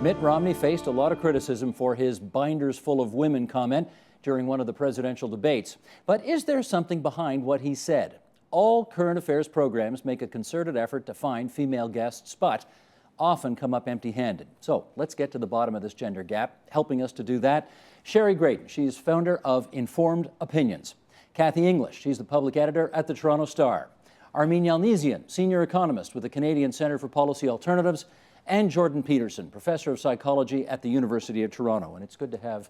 Mitt Romney faced a lot of criticism for his binders full of women comment during one of the presidential debates. But is there something behind what he said? All current affairs programs make a concerted effort to find female guests, but often come up empty-handed. So let's get to the bottom of this gender gap. Helping us to do that, Sherry Graydon. She's founder of Informed Opinions. Kathy English, she's the public editor at the Toronto Star. Armin Yalnizyan, senior economist with the Canadian Centre for Policy Alternatives, and Jordan Peterson, professor of psychology at the University of Toronto. And it's good to have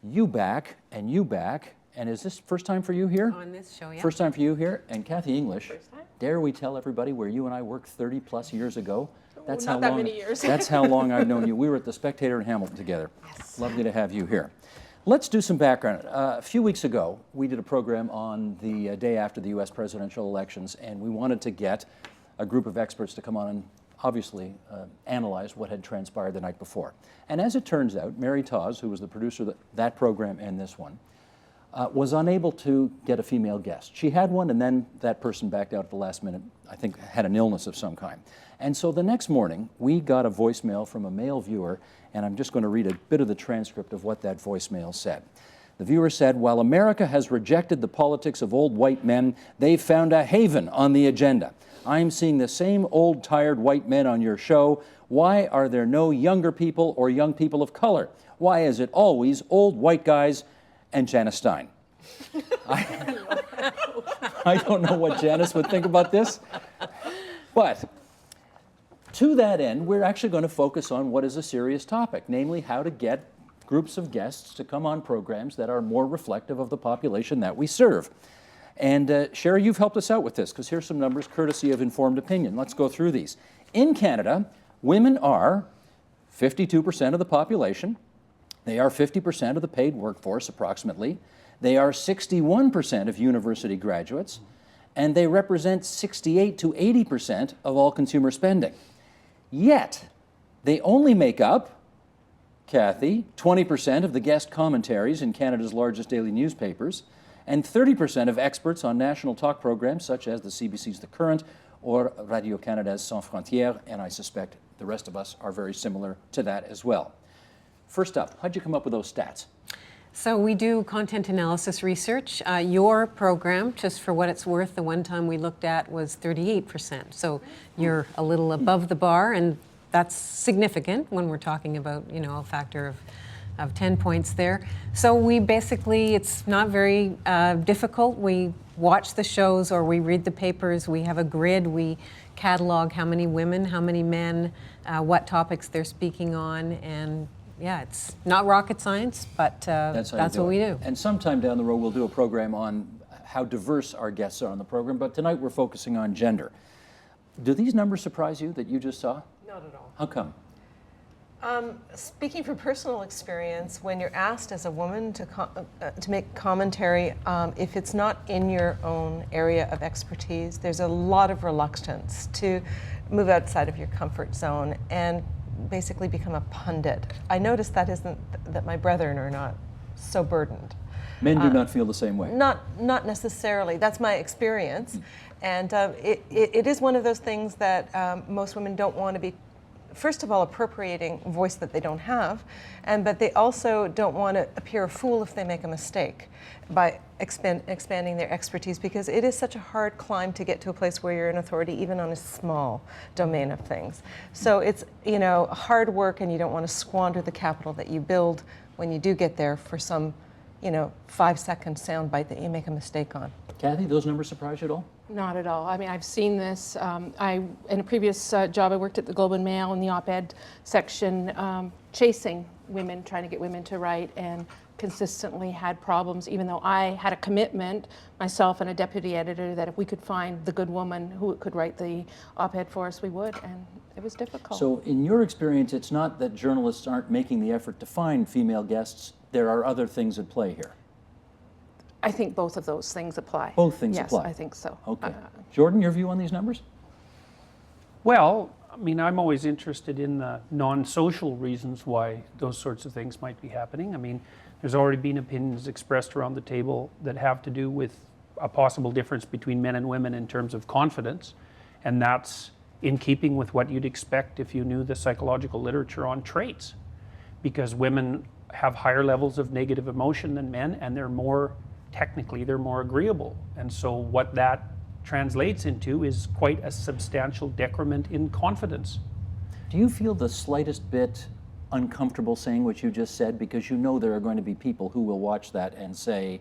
you back and you back. And is this first time for you here? On this show, yeah. First time for you here. And Kathy English, First time. dare we tell everybody where you and I worked 30 plus years ago? That's Not that many years. That's how long I've known you. We were at the Spectator in Hamilton together. Yes. Lovely to have you here. Let's do some background. A few weeks ago, we did a program on the day after the U.S. presidential elections, and we wanted to get a group of experts to come on and obviously analyze what had transpired the night before. And as it turns out, Mary Tawes, who was the producer of that program and this one, was unable to get a female guest. She had one, and then that person backed out at the last minute, I think had an illness of some kind. And so the next morning, we got a voicemail from a male viewer, and I'm just going to read a bit of the transcript of what that voicemail said. The viewer said, "While America has rejected the politics of old white men, they've found a haven on the agenda. I'm seeing the same old, tired white men on your show. Why are there no younger people or young people of color? Why is it always old white guys and Janice Stein?" I don't know what Janice would think about this, but to that end, we're actually going to focus on what is a serious topic, namely how to get groups of guests to come on programs that are more reflective of the population that we serve. And Sherry, you've helped us out with this, because here's some numbers courtesy of Informed Opinion. Let's go through these. In Canada, women are 52% of the population. They are 50% of the paid workforce, approximately. They are 61% of university graduates, and they represent 68 to 80% of all consumer spending. Yet, they only make up, Kathy, 20% of the guest commentaries in Canada's largest daily newspapers, and 30% of experts on national talk programs such as the CBC's The Current or Radio-Canada's Sans Frontières, and I suspect the rest of us are very similar to that as well. First up, how'd you come up with those stats? So we do content analysis research. Your program, just for what it's worth, the one time we looked at was 38%. So you're a little above the bar, and that's significant when we're talking about, you know, a factor of 10 points there. So we basically, it's not very difficult. We watch the shows or we read the papers. We have a grid. We catalog how many women, how many men, what topics they're speaking on, and yeah, it's not rocket science, but that's what we do. And sometime down the road, we'll do a program on how diverse our guests are on the program, but tonight we're focusing on gender. Do these numbers surprise you that you just saw? Not at all. How come? Speaking from personal experience, when you're asked as a woman to make commentary, if it's not in your own area of expertise, there's a lot of reluctance to move outside of your comfort zone and basically become a pundit. I noticed that my brethren are not so burdened. Men do not feel the same way. Not necessarily. That's my experience. And it is one of those things that most women don't want to be, first of all, appropriating a voice that they don't have, but they also don't want to appear a fool if they make a mistake by expanding their expertise, because it is such a hard climb to get to a place where you're an authority even on a small domain of things. So it's, you know, hard work, and you don't want to squander the capital that you build when you do get there for some, you know, 5-second soundbite that you make a mistake on. Kathy, those numbers surprise you at all? Not at all. I mean, I've seen this. In a previous job, I worked at the Globe and Mail in the op-ed section, chasing women, trying to get women to write, and consistently had problems, even though I had a commitment, myself and a deputy editor, that if we could find the good woman who could write the op-ed for us, we would, and it was difficult. So in your experience, it's not that journalists aren't making the effort to find female guests. There are other things at play here. I think both of those things apply. Both things apply? Yes, I think so. Okay. Jordan, your view on these numbers? Well, I mean, I'm always interested in the non-social reasons why those sorts of things might be happening. I mean, there's already been opinions expressed around the table that have to do with a possible difference between men and women in terms of confidence, and that's in keeping with what you'd expect if you knew the psychological literature on traits, because women have higher levels of negative emotion than men, and they're more agreeable. And so what that translates into is quite a substantial decrement in confidence. Do you feel the slightest bit uncomfortable saying what you just said? Because you know there are going to be people who will watch that and say,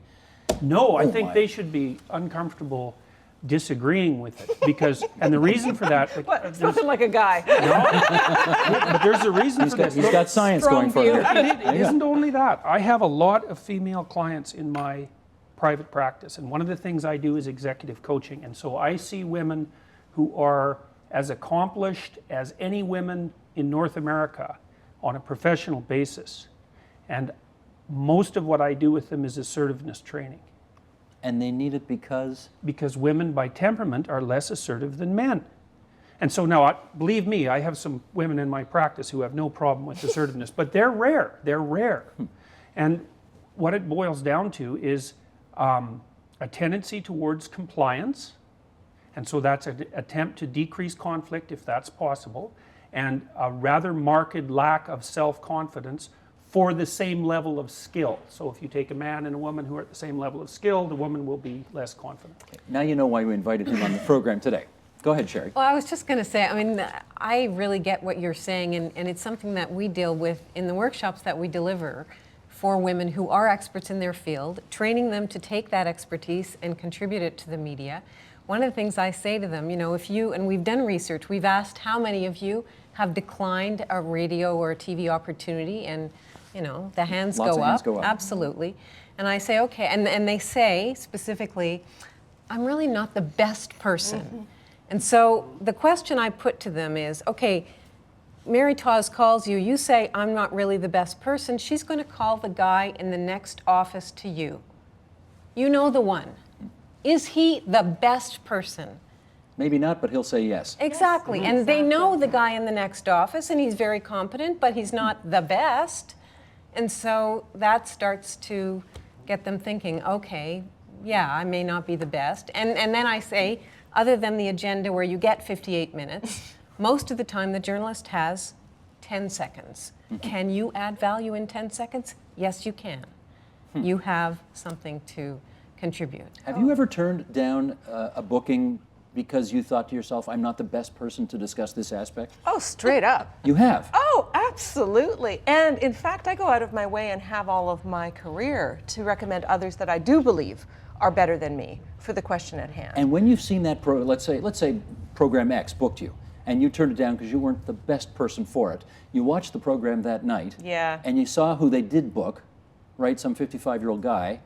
No, I Oh think my. they should be uncomfortable disagreeing with it, because, and the reason for that, What? Spoken like a guy. but there's a reason for this. he's got science going for him. It isn't only that. I have a lot of female clients in my private practice, and one of the things I do is executive coaching, and so I see women who are as accomplished as any women in North America on a professional basis, and most of what I do with them is assertiveness training. And they need it because? Because women by temperament are less assertive than men. And so now, believe me, I have some women in my practice who have no problem with assertiveness, but they're rare. They're rare. And what it boils down to is a tendency towards compliance. And so that's an attempt to decrease conflict if that's possible, and a rather marked lack of self-confidence for the same level of skill. So if you take a man and a woman who are at the same level of skill, the woman will be less confident. Now you know why we invited him on the program today. Go ahead, Sherry. Well, I was just going to say, I mean, I really get what you're saying, and it's something that we deal with in the workshops that we deliver for women who are experts in their field, training them to take that expertise and contribute it to the media. One of the things I say to them, you know, if you, and we've done research, we've asked how many of you have declined a radio or a TV opportunity, and you know, the hands Lots go of hands up. go up. Absolutely. And I say, okay, and they say specifically, I'm really not the best person. And so the question I put to them is, okay, Mary Tawes calls you, you say, I'm not really the best person. She's going to call the guy in the next office to you. You know the one. Is he the best person? Maybe not, but he'll say yes. Exactly. And they know the guy in the next office, and he's very competent, but he's not the best. And so that starts to get them thinking, okay, yeah, I may not be the best. And then I say, other than the agenda where you get 58 minutes, most of the time the journalist has 10 seconds. Can you add value in 10 seconds? Yes, you can. You have something to contribute. Have you ever turned down a booking because you thought to yourself, I'm not the best person to discuss this aspect? Oh, straight up. You have. Oh, absolutely. And in fact, I go out of my way and have all of my career to recommend others that I do believe are better than me for the question at hand. And when you've seen that, let's say Program X booked you, and you turned it down because you weren't the best person for it, you watched the program that night, Yeah. and you saw who they did book, right, some 55-year-old guy,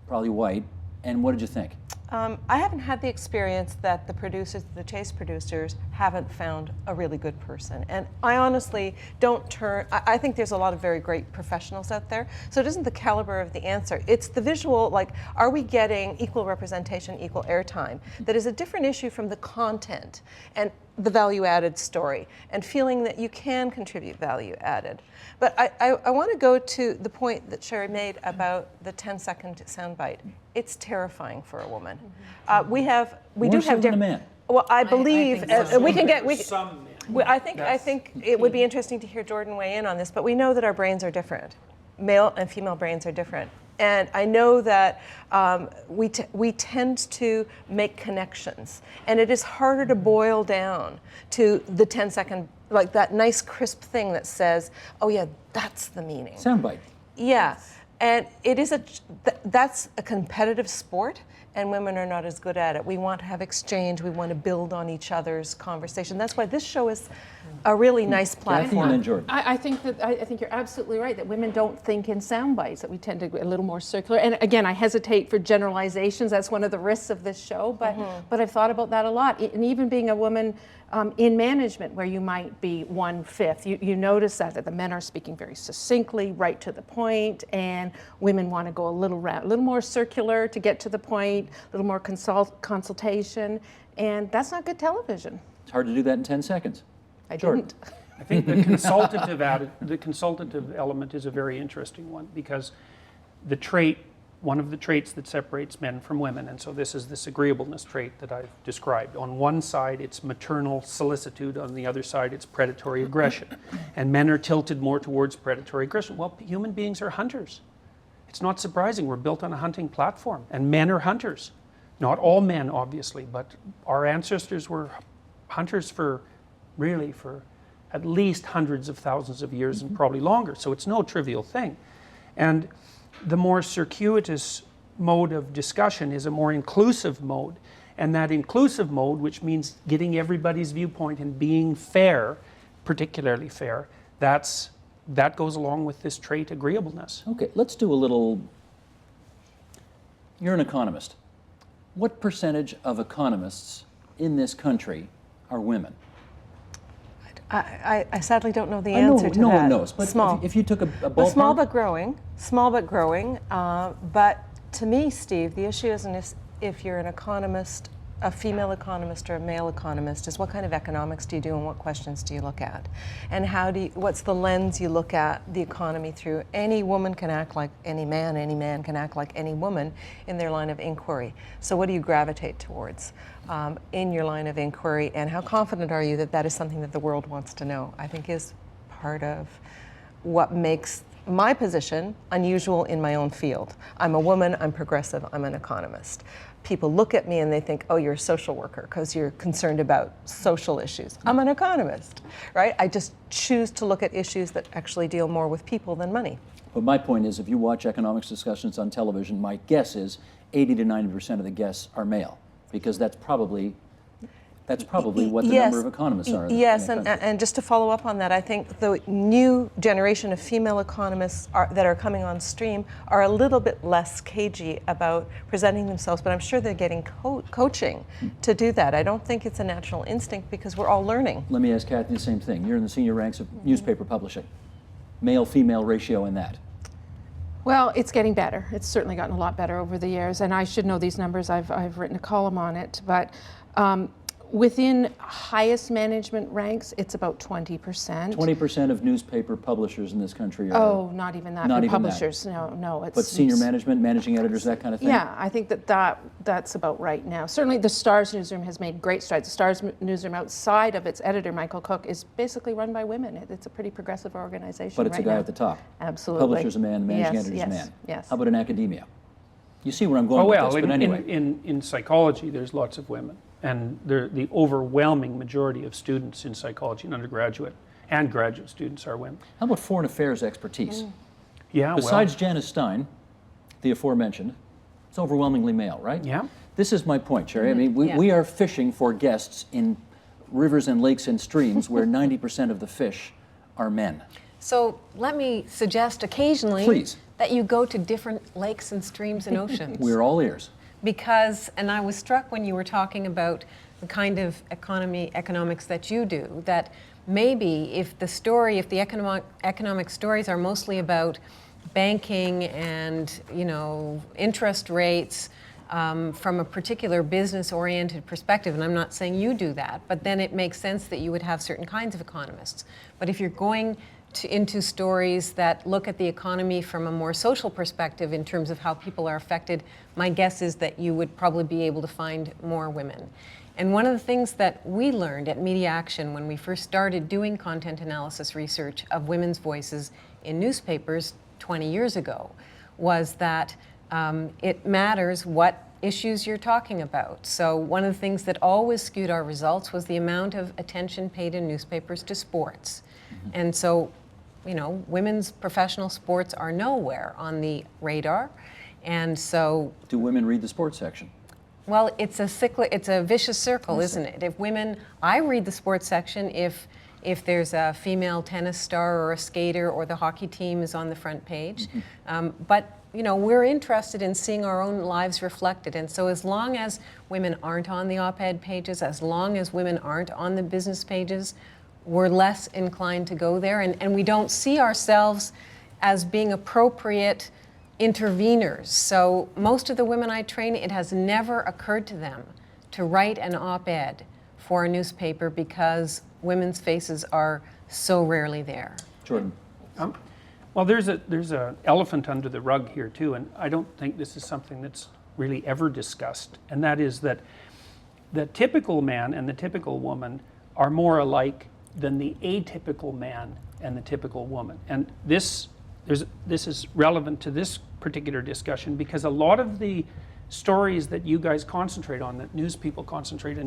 probably white, and what did you think? I haven't had the experience that the producers, the Chase producers, haven't found a really good person. And I honestly don't turn, I think there's a lot of very great professionals out there. So it isn't the caliber of the answer. It's the visual, like, are we getting equal representation, equal airtime? That is a different issue from the content and the value added story, and feeling that you can contribute value added. But I want to go to the point that Sherry made about the 10-second soundbite. It's terrifying for a woman. We More do so have than a man. Well, I believe think so. we can get. Some men. I think it would be interesting to hear Jordan weigh in on this, but we know that our brains are different. Male and female brains are different. And I know that we tend to make connections, and it is harder to boil down to the 10-second, like that nice crisp thing that says, oh yeah, that's the meaning. Soundbite. Yeah, and it is that's a competitive sport, and women are not as good at it. We want to have exchange. We want to build on each other's conversation. That's why this show is a really nice Kathy platform. and then Jordan. I think you're absolutely right that women don't think in sound bites, that we tend to be a little more circular. And again, I hesitate for generalizations. That's one of the risks of this show. But I've thought about that a lot. And even being a woman in management, where you might be 1/5, you notice that the men are speaking very succinctly, right to the point, and women want to go a little more circular to get to the point, a little more consultation, and that's not good television. It's hard to do that in 10 seconds. I Jordan. didn't. I think the consultative element is a very interesting one, because the trait one of the traits that separates men from women. And so this is this agreeableness trait that I've described. On one side, it's maternal solicitude. On the other side, it's predatory aggression. And men are tilted more towards predatory aggression. Well, human beings are hunters. It's not surprising. We're built on a hunting platform, and men are hunters. Not all men, obviously, but our ancestors were hunters for at least hundreds of thousands of years and probably longer. So it's no trivial thing. And the more circuitous mode of discussion is a more inclusive mode. And that inclusive mode, which means getting everybody's viewpoint and being fair, particularly fair, that goes along with this trait agreeableness. Okay, let's do a little. You're an economist. What percentage of economists in this country are women? I sadly don't know the answer to that. No one knows, but small. if you took a ballpark. Well, small but growing. But to me, Steve, the issue isn't if you're an economist, a female economist or a male economist, is what kind of economics do you do and what questions do you look at? And what's the lens you look at the economy through? Any woman can act like any man can act like any woman in their line of inquiry. So what do you gravitate towards in your line of inquiry, and how confident are you that that is something that the world wants to know? I think is part of what makes my position unusual in my own field. I'm a woman, I'm progressive, I'm an economist. People look at me and they think, oh, you're a social worker because you're concerned about social issues. I'm an economist, right? I just choose to look at issues that actually deal more with people than money. But my point is, if you watch economics discussions on television, my guess is 80 to 90% of the guests are male, because that's probably what the number of economists are. Yes, and just to follow up on that, I think the new generation of female economists that are coming on stream are a little bit less cagey about presenting themselves, but I'm sure they're getting coaching to do that. I don't think it's a natural instinct because we're all learning. Let me ask Kathy the same thing. You're in the senior ranks of newspaper publishing. Male-female ratio in that. Well, it's getting better. It's certainly gotten a lot better over the years, and I should know these numbers. I've written a column on it, but within highest management ranks, it's about 20%. 20% of newspaper publishers in this country are. Oh, not even that. Not For even publishers, that. No. But senior management, managing editors, that kind of thing? Yeah, I think that's about right now. Certainly the Stars newsroom has made great strides. The Stars newsroom, outside of its editor, Michael Cook, is basically run by women. It's a pretty progressive organization. But it's right a guy now. at the top. Absolutely. Publisher's a man, the managing editor's a man. Yes. How about in academia? You see where I'm going with this, but anyway. In psychology, there's lots of women. And the overwhelming majority of students in psychology and undergraduate and graduate students are women. How about foreign affairs expertise? Yeah, Besides Janice Stein, the aforementioned, it's overwhelmingly male, right? Yeah. This is my point, Sherry. I mean, we are fishing for guests in rivers and lakes and streams where 90% of the fish are men. So let me suggest occasionally Please. that you go to different lakes and streams and oceans. We're all ears. Because, and I was struck when you were talking about the kind of economics that you do, that maybe if the economic stories are mostly about banking and, interest rates from a particular business-oriented perspective, and I'm not saying you do that, but then it makes sense that you would have certain kinds of economists. But if you're going into stories that look at the economy from a more social perspective in terms of how people are affected, my guess is that you would probably be able to find more women. And one of the things that we learned at Media Action when we first started doing content analysis research of women's voices in newspapers 20 years ago was that it matters what issues you're talking about. So one of the things that always skewed our results was the amount of attention paid in newspapers to sports. And so, women's professional sports are nowhere on the radar. And so... Do women read the sports section? Well, it's a vicious circle, isn't it? I read the sports section if there's a female tennis star or a skater or the hockey team is on the front page. But we're interested in seeing our own lives reflected. And so as long as women aren't on the op-ed pages, as long as women aren't on the business pages, we're less inclined to go there. And we don't see ourselves as being appropriate interveners. So most of the women I train, it has never occurred to them to write an op-ed for a newspaper because women's faces are so rarely there. Jordan. Well, there's a elephant under the rug here too, and I don't think this is something that's really ever discussed, and that is that the typical man and the typical woman are more alike than the atypical man and the typical woman. And this is relevant to this particular discussion because a lot of the stories that you guys concentrate on, that news people concentrate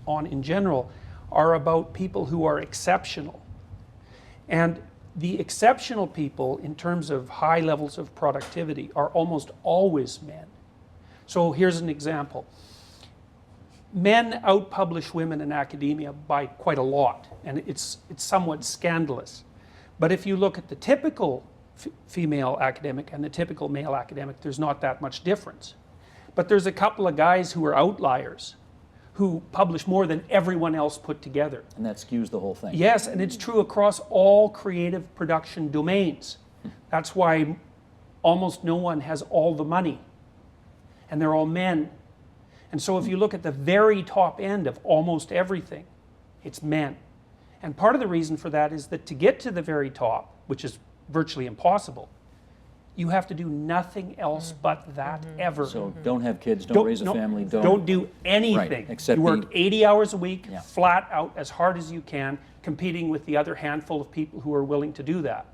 on in general, are about people who are exceptional. And the exceptional people, in terms of high levels of productivity, are almost always men. So here's an example. Men outpublish women in academia by quite a lot, and it's somewhat scandalous. But if you look at the typical female academic and the typical male academic, there's not that much difference. But there's a couple of guys who are outliers, who publish more than everyone else put together. And that skews the whole thing. Yes, and it's true across all creative production domains. That's why almost no one has all the money, and they're all men. And so if you look at the very top end of almost everything, it's men. And part of the reason for that is that to get to the very top, which is virtually impossible, you have to do nothing else but that ever. So don't have kids, don't raise a family, don't do anything. Right, except you work 80 hours a week, Yeah. flat out, as hard as you can, competing with the other handful of people who are willing to do that.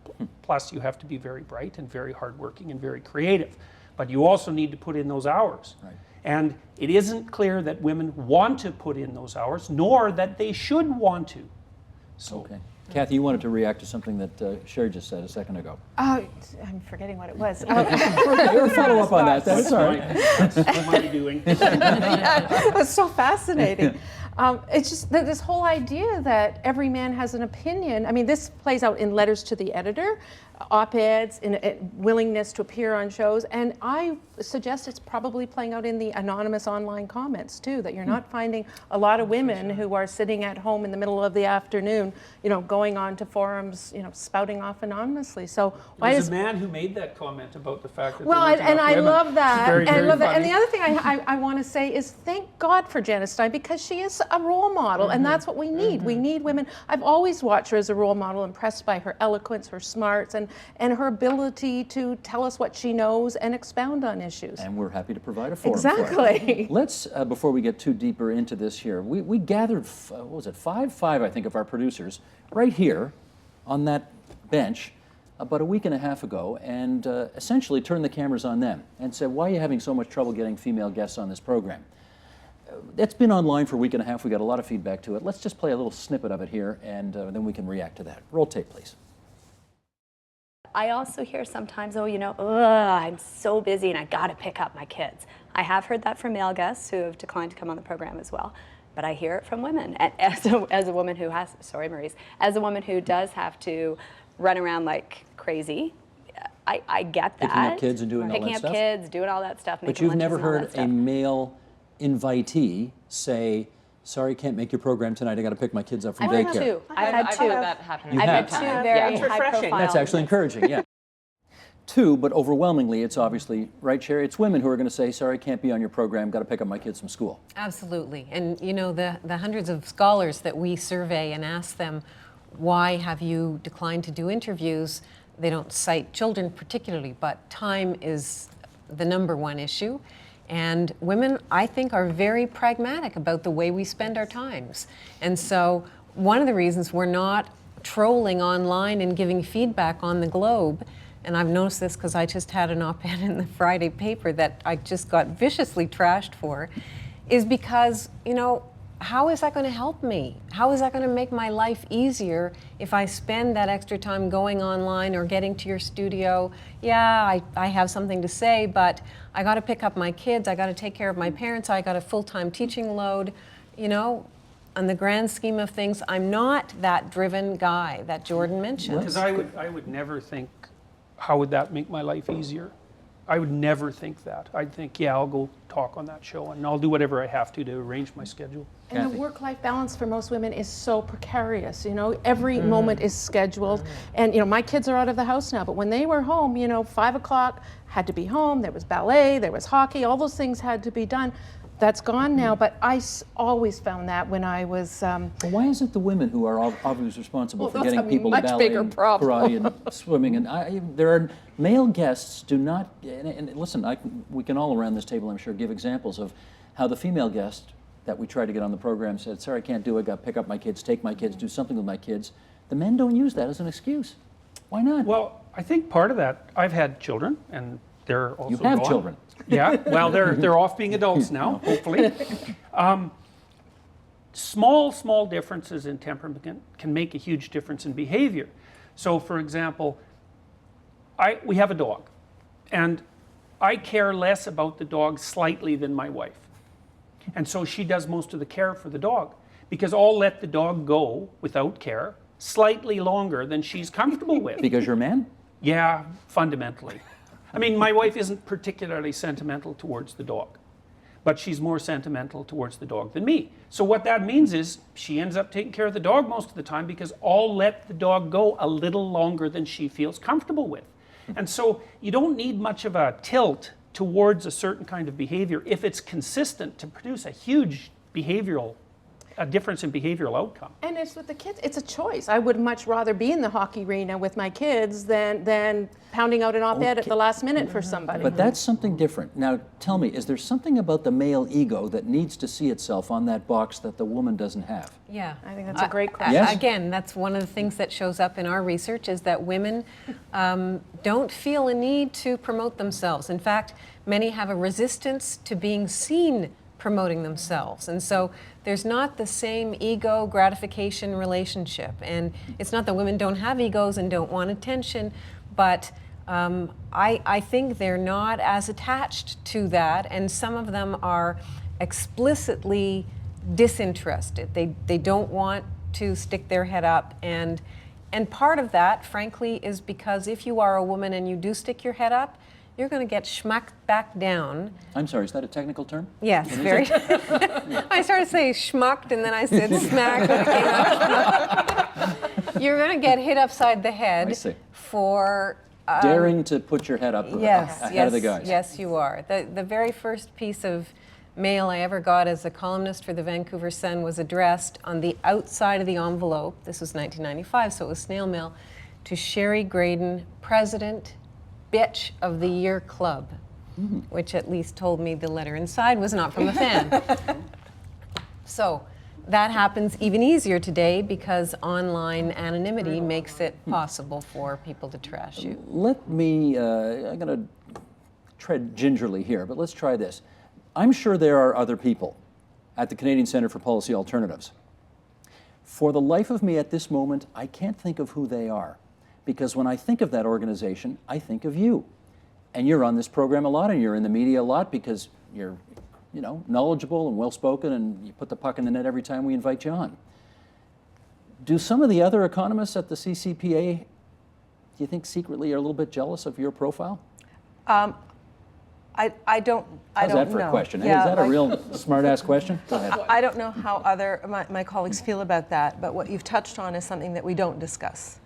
Plus, you have to be very bright and very hardworking and very creative. But you also need to put in those hours. Right. And it isn't clear that women want to put in those hours, nor that they should want to. So. Okay. Kathy, you wanted to react to something that Sherry just said a second ago. I'm forgetting what it was. You're a follow-up on that. That's all right. What am I doing? It was so fascinating. It's just that this whole idea that every man has an opinion. I mean, this plays out in letters to the editor, op-eds, in willingness to appear on shows, and I suggest it's probably playing out in the anonymous online comments too, that you're not finding a lot of women who are sitting at home in the middle of the afternoon, going on to forums, spouting off anonymously. So why There's is a man who made that comment about the fact that well, there weren't and enough I women. love that. Very, and very love that. And funny. the other thing I want to say is thank God for Janice Stein, because she is a role model, and that's what we need. We need women. I've always watched her as a role model, impressed by her eloquence, her smarts, and her ability to tell us what she knows and expound on issues. And we're happy to provide a forum for it. Exactly. Let's, before we get too deeper into this here, we gathered, what was it, five, I think, of our producers right here on that bench about a week and a half ago, and essentially turned the cameras on them and said, why are you having so much trouble getting female guests on this program? It's been online for a week and a half. We got a lot of feedback to it. Let's just play a little snippet of it here, and then we can react to that. Roll tape, please. I also hear sometimes, oh, I'm so busy and I got to pick up my kids. I have heard that from male guests who have declined to come on the program as well, but I hear it from women. And as a woman who has, sorry, Maurice, as a woman who does have to run around like crazy, I get that. Picking up kids and doing all that Picking stuff? up kids, doing all that stuff. But you've never heard a male invitee say, sorry, can't make your program tonight. I got to pick my kids up from I've daycare. had two. I've had two. that happen. You I've have. had two very high-profile. That's actually encouraging, yeah. Two, but overwhelmingly, it's obviously, right, Sherry? It's women who are going to say, sorry, can't be on your program, got to pick up my kids from school. Absolutely. And the hundreds of scholars that we survey and ask them, why have you declined to do interviews? They don't cite children particularly, but time is the #1 issue. And women, I think, are very pragmatic about the way we spend our times. And so one of the reasons we're not trolling online and giving feedback on the Globe, and I've noticed this because I just had an op-ed in the Friday paper that I just got viciously trashed for, is because, how is that going to help me? How is that going to make my life easier if I spend that extra time going online or getting to your studio? Yeah, I have something to say, but I got to pick up my kids, I got to take care of my parents, I got a full-time teaching load. On the grand scheme of things, I'm not that driven guy that Jordan mentioned. Because I would never think, how would that make my life easier? I would never think that. I'd think, yeah, I'll go talk on that show and I'll do whatever I have to arrange my schedule. And the work-life balance for most women is so precarious. Every moment is scheduled. And my kids are out of the house now, but when they were home, 5 o'clock had to be home. There was ballet, there was hockey, all those things had to be done. that's gone now, but I always found that when I was. Well, why is it the women who are obviously responsible Well, for that's getting a people to much ballet bigger and problem. karate and swimming? And there are male guests do not. And listen, we can all around this table, I'm sure, give examples of how the female guest that we tried to get on the program said, "Sorry, I can't do it. Got to pick up my kids, take my kids, do something with my kids." The men don't use that as an excuse. Why not? Well, I think part of that, I've had children, and they're also You have gone. children. Yeah, well, they're off being adults now, hopefully. Small differences in temperament can make a huge difference in behavior. So, for example, we have a dog, and I care less about the dog slightly than my wife. And so she does most of the care for the dog, because I'll let the dog go without care slightly longer than she's comfortable with. Because you're a man? Yeah, fundamentally. I mean, my wife isn't particularly sentimental towards the dog, but she's more sentimental towards the dog than me. So what that means is she ends up taking care of the dog most of the time because I'll let the dog go a little longer than she feels comfortable with. And so you don't need much of a tilt towards a certain kind of behavior if it's consistent to produce a huge difference in behavioral outcome. And it's with the kids, it's a choice. I would much rather be in the hockey arena with my kids than pounding out an op-ed at the last minute for somebody. But that's something different. Now, tell me, is there something about the male ego that needs to see itself on that box that the woman doesn't have? Yeah. I think that's a great question. Yes? Again, that's one of the things that shows up in our research is that women don't feel a need to promote themselves. In fact, many have a resistance to being seen promoting themselves. And so there's not the same ego gratification relationship. And it's not that women don't have egos and don't want attention, but I think they're not as attached to that, and some of them are explicitly disinterested. They don't want to stick their head up, and part of that, frankly, is because if you are a woman and you do stick your head up, you're going to get schmucked back down. I'm sorry, is that a technical term? Yes, very. I started to say schmucked and then I said smacked. And it came out. You're going to get hit upside the I head see. for Daring to put your head up ahead of the guys. Yes, you are. The very first piece of mail I ever got as a columnist for the Vancouver Sun was addressed on the outside of the envelope. This was 1995, so it was snail mail, to Sherry Graydon, President, Bitch of the Year Club, which at least told me the letter inside was not from a fan. So that happens even easier today because online anonymity makes it possible for people to trash you. Let me, I'm going to tread gingerly here, but let's try this. I'm sure there are other people at the Canadian Centre for Policy Alternatives. For the life of me at this moment, I can't think of who they are. Because when I think of that organization, I think of you. And you're on this program a lot, and you're in the media a lot because you're, knowledgeable and well-spoken, and you put the puck in the net every time we invite you on. Do some of the other economists at the CCPA, do you think secretly are a little bit jealous of your profile? I don't How's that for know. a question? Yeah, Is that a real smart-ass question? Go ahead. I don't know how my colleagues feel about that, but what you've touched on is something that we don't discuss.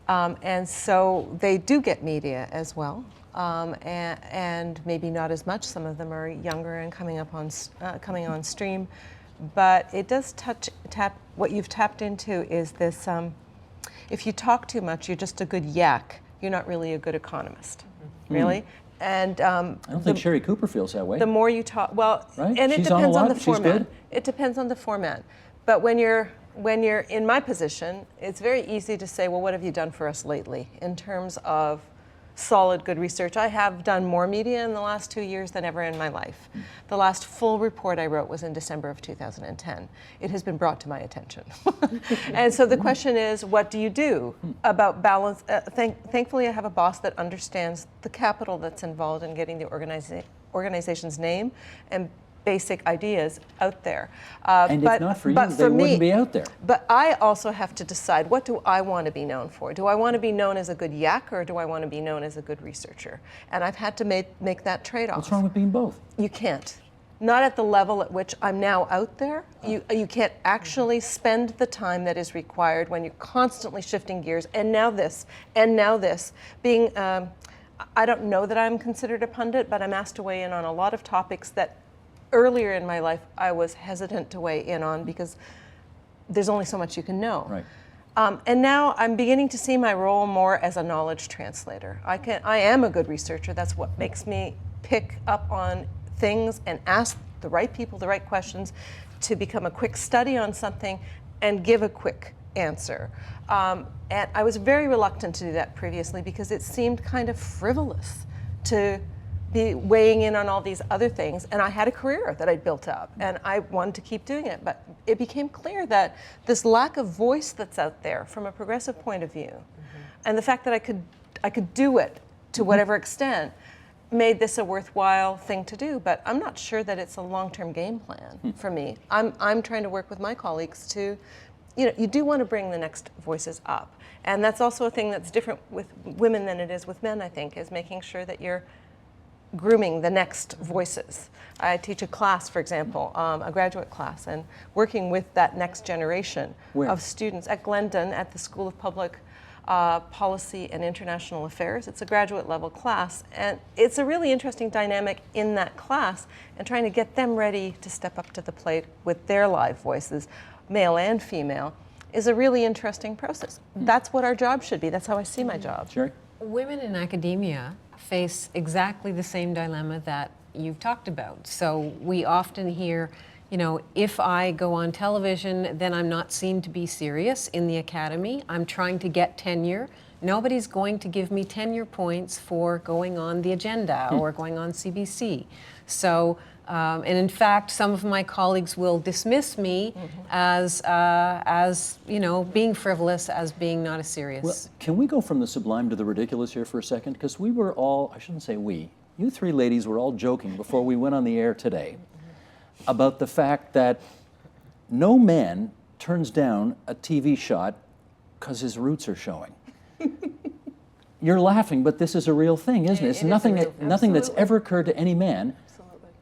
And so they do get media as well, and maybe not as much. Some of them are younger and coming on stream, but it does tap. What you've tapped into is this: if you talk too much, you're just a good yak. You're not really a good economist, really. And I don't think Sherry Cooper feels that way. the more you talk, well, Right? and it She's on a depends on lot. the She's format. good. It depends on the format. But when you're in my position, it's very easy to say, well, what have you done for us lately in terms of solid, good research? I have done more media in the last 2 years than ever in my life. The last full report I wrote was in December of 2010. It has been brought to my attention. And so the question is, what do you do about balance? Thankfully, I have a boss that understands the capital that's involved in getting the organization's name and basic ideas out there. And if not for you, they wouldn't be out there. But I also have to decide, what do I want to be known for? Do I want to be known as a good yak, or do I want to be known as a good researcher? And I've had to make that trade-off. What's wrong with being both? You can't. Not at the level at which I'm now out there. You can't actually spend the time that is required when you're constantly shifting gears, and now this, and now this. Being, I don't know that I'm considered a pundit, but I'm asked to weigh in on a lot of topics that earlier in my life I was hesitant to weigh in on because there's only so much you can know. Right. And now I'm beginning to see my role more as a knowledge translator. I am a good researcher. That's what makes me pick up on things and ask the right people the right questions to become a quick study on something and give a quick answer. And I was very reluctant to do that previously because it seemed kind of frivolous to be weighing in on all these other things. And I had a career that I'd built up and I wanted to keep doing it. But it became clear that this lack of voice that's out there from a progressive point of view, and the fact that I could do it to whatever extent made this a worthwhile thing to do. But I'm not sure that it's a long-term game plan for me. I'm trying to work with my colleagues to, you do want to bring the next voices up. And that's also a thing that's different with women than it is with men, I think, is making sure that you're grooming the next voices. I teach a class, for example, a graduate class, and working with that next generation of students at Glendon at the School of Public Policy and International Affairs. It's a graduate level class, and it's a really interesting dynamic in that class and trying to get them ready to step up to the plate with their live voices, male and female, is a really interesting process. That's what our job should be. That's how I see my job. Sherry? Women in academia face exactly the same dilemma that you've talked about. So we often hear, if I go on television, then I'm not seen to be serious in the academy. I'm trying to get tenure. Nobody's going to give me tenure points for going on the agenda or going on CBC. So, and in fact, some of my colleagues will dismiss me as being frivolous, as being not a serious. Well, can we go from the sublime to the ridiculous here for a second? Because we were all, I shouldn't say we, you three ladies were all joking before we went on the air today about the fact that no man turns down a TV shot because his roots are showing. You're laughing, but this is a real thing, isn't it? It's nothing that's ever occurred to any man.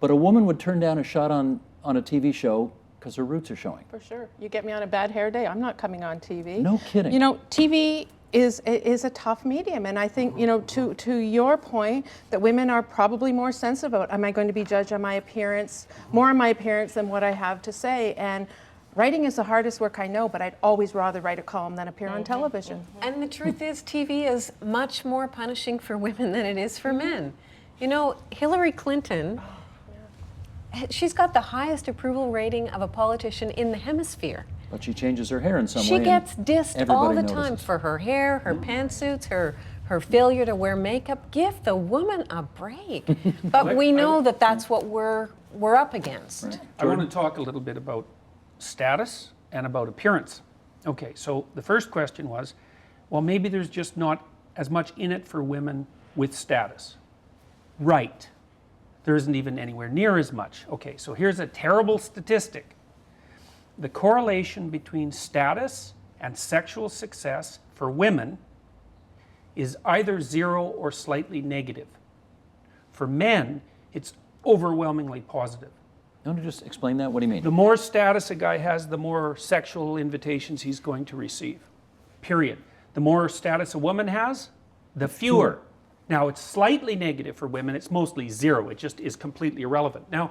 But a woman would turn down a shot on a TV show because her roots are showing. For sure. You get me on a bad hair day, I'm not coming on TV. No kidding. TV is a tough medium, and I think, to your point, that women are probably more sensitive about, am I going to be judged on my appearance, more on my appearance than what I have to say? And writing is the hardest work I know, but I'd always rather write a column than appear on television. And the truth is, TV is much more punishing for women than it is for men. Hillary Clinton, she's got the highest approval rating of a politician in the hemisphere. But she changes her hair in some way. She gets dissed all the time notices. for her hair, her pantsuits, her failure to wear makeup. Give the woman a break. But we know that that's what we're up against. Right. I want to talk a little bit about status and about appearance. Okay, so the first question was, well, maybe there's just not as much in it for women with status. Right. There isn't even anywhere near as much. Okay, so here's a terrible statistic. The correlation between status and sexual success for women is either 0 or slightly negative. For men, it's overwhelmingly positive. You want to just explain that? What do you mean? The more status a guy has, the more sexual invitations he's going to receive. Period. The more status a woman has, the fewer. Now, it's slightly negative for women. It's mostly 0. It just is completely irrelevant. Now,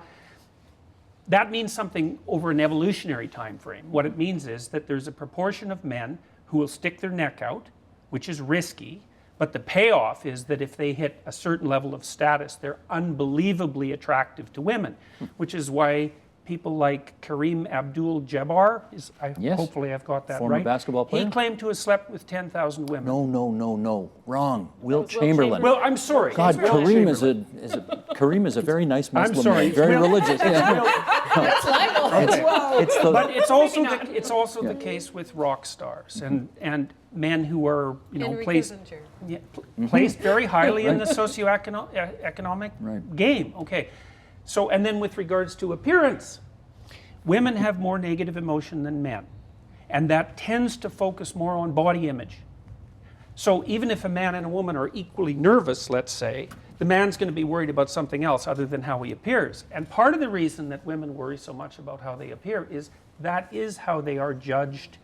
that means something over an evolutionary time frame. What it means is that there's a proportion of men who will stick their neck out, which is risky, but the payoff is that if they hit a certain level of status, they're unbelievably attractive to women, which is why people like Kareem Abdul-Jabbar, Yes. hopefully I've got that Former right. basketball player. He claimed to have slept with 10,000 women. No. Wrong. Wilt Chamberlain. Well, I'm sorry. God, Wilt Chamberlain. Kareem is a very nice I'm Muslim sorry. man, very Wilt- religious. Yeah. It's the, But it's also the case with rock stars and men who are Henry placed Kissinger. placed very highly in the socioeconomic Right. game. Okay, so and then with regards to appearance, women have more negative emotion than men, and that tends to focus more on body image. So even if a man and a woman are equally nervous, let's say, the man's going to be worried about something else other than how he appears. And part of the reason that women worry so much about how they appear is that is how they are judged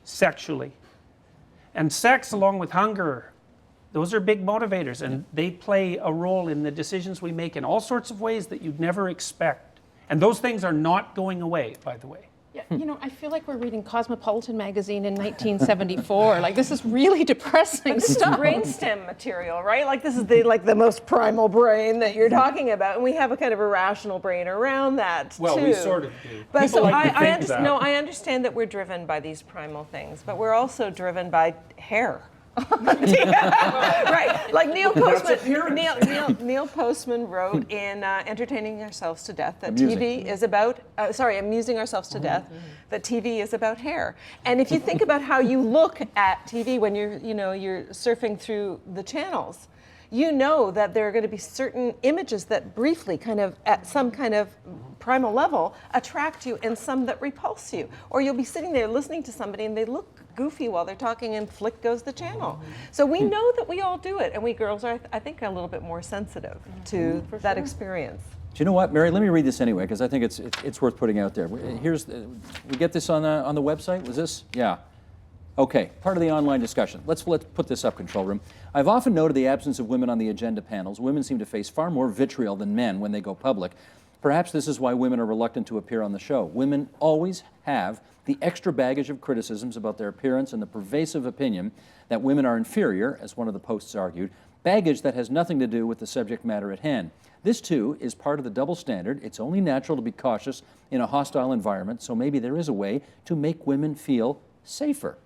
sexually. And sex, along with hunger, those are big motivators, and they play a role in the decisions we make in all sorts of ways that you'd never expect. And those things are not going away, by the way. Yeah, you know, I feel like we're reading Cosmopolitan magazine in 1974. Like, this is really depressing This is stuff. brainstem material, right? Like this is the most primal brain that you're talking about, and we have a kind of a rational brain around that Well, too. we sort of do. But People so like to think that. No, I understand that we're driven by these primal things, but we're also driven by hair. Right, like Neil Postman. Neil Postman wrote in "Entertaining Ourselves to Death" that Amusing. TV is about. Amusing ourselves to death. That TV is about hair. And if you think about how you look at TV when you're surfing through the channels, you know that there are going to be certain images that briefly, kind of at some kind of primal level, attract you, and some that repulse you. Or you'll be sitting there listening to somebody and they look goofy while they're talking, and flick goes the channel. So we know that we all do it, and we girls are, I think, a little bit more sensitive to that experience. Do you know what, Mary? Let me read this anyway, because I think it's worth putting out there. We get this on the website. Was this? Yeah. Okay. Part of the online discussion. Let's put this up, control room. I've often noted the absence of women on the agenda panels. Women seem to face far more vitriol than men when they go public. Perhaps this is why women are reluctant to appear on the show. Women always have the extra baggage of criticisms about their appearance and the pervasive opinion that women are inferior, as one of the posts argued, baggage that has nothing to do with the subject matter at hand. This, too, is part of the double standard. It's only natural to be cautious in a hostile environment, so maybe there is a way to make women feel safer.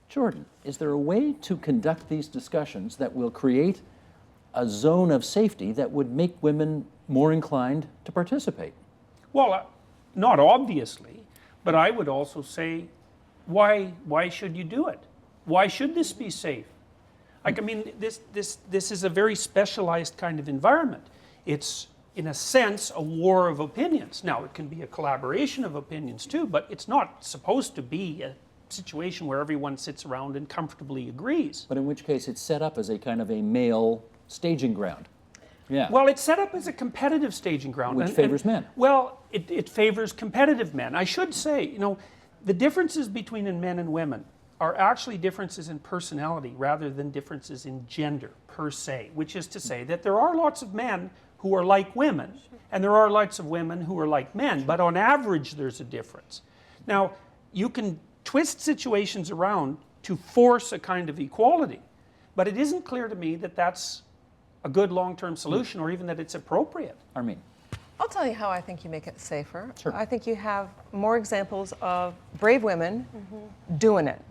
Jordan, is there a way to conduct these discussions that will create a zone of safety that would make women more inclined to participate? Well, not obviously, but I would also say, why should you do it? Why should this be safe? Like, I mean, this is a very specialized kind of environment. It's, in a sense, a war of opinions. Now, it can be a collaboration of opinions too, but it's not supposed to be a situation where everyone sits around and comfortably agrees. But in which case it's set up as a kind of a male staging ground. Yeah. Well, it's set up as a competitive staging ground. Which favors men. Well, it favors competitive men. I should say, you know, the differences between men and women are actually differences in personality rather than differences in gender per se, which is to say that there are lots of men who are like women, and there are lots of women who are like men, but on average there's a difference. Now, you can twist situations around to force a kind of equality, but it isn't clear to me that that's a good long-term solution or even that it's appropriate. Armin. I'll tell you how I think you make it safer. Sure. I think you have more examples of brave women doing it,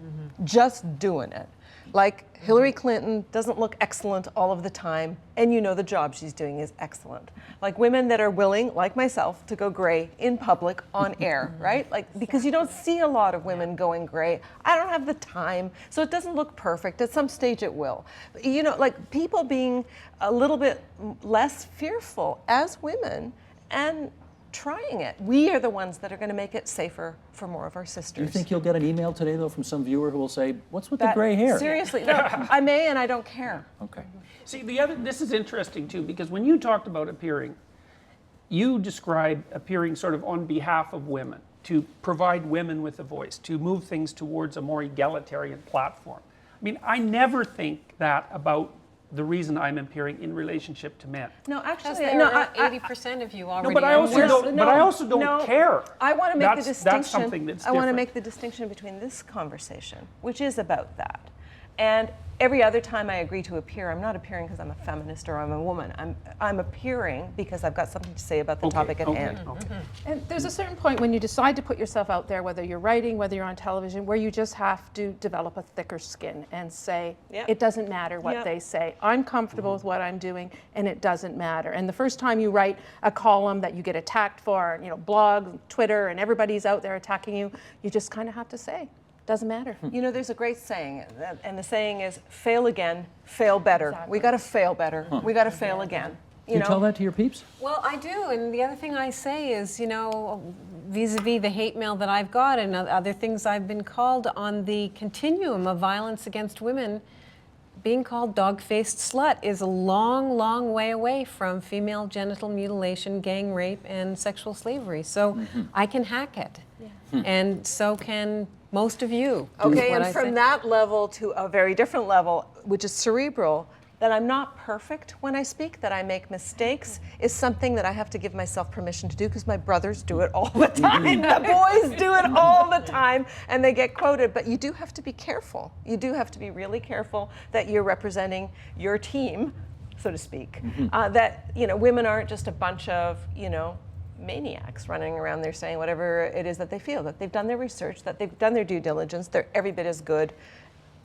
just doing it. Like Hillary Clinton doesn't look excellent all of the time, and you know the job she's doing is excellent. Like women that are willing, like myself, to go gray in public on air, right? Like, because you don't see a lot of women going gray. I don't have the time, so it doesn't look perfect. At some stage it will. You know, like people being a little bit less fearful as women and trying it. We are the ones that are going to make it safer for more of our sisters. Do you think you'll get an email today, though, from some viewer who will say, what's with the gray hair? Seriously, no, I may and I don't care. Okay. See, this is interesting too, because when you talked about appearing, you described appearing sort of on behalf of women, to provide women with a voice, to move things towards a more egalitarian platform. I mean, I never think that about the reason I'm appearing in relationship to men. No, Because actually, there no, are 80% of you already. No, but I also are don't. But I also don't care. I want to make the That's distinction. something that's I want to different. make the distinction between this conversation, which is about that, and every other time I agree to appear, I'm not appearing because I'm a feminist or I'm a woman. I'm appearing because I've got something to say about the topic at hand. Okay. And there's a certain point when you decide to put yourself out there, whether you're writing, whether you're on television, where you just have to develop a thicker skin and say, Yep. it doesn't matter what Yep. they say. I'm comfortable with what I'm doing, and it doesn't matter. And the first time you write a column that you get attacked for, you know, blog, Twitter, and everybody's out there attacking you, you just kind of have to say, doesn't matter. You know, there's a great saying, and the saying is, fail again, fail better. Exactly. We got to fail better. We got to fail again. Do you tell that to your peeps? Well, I do, and the other thing I say is, you know, vis-a-vis the hate mail that I've got and other things I've been called on the continuum of violence against women, being called dog-faced slut is a long, long way away from female genital mutilation, gang rape, and sexual slavery. So I can hack it, and so can most of you. Okay, What and I from say. that level to a very different level, which is cerebral, that I'm not perfect when I speak, that I make mistakes, is something that I have to give myself permission to do, because my brothers do it all the time. The boys do it all the time, and they get quoted. But you do have to be careful. You do have to be really careful that you're representing your team, so to speak. That, you know, women aren't just a bunch of, you know, maniacs running around there saying whatever it is that they feel, that they've done their research, that they've done their due diligence, they're every bit as good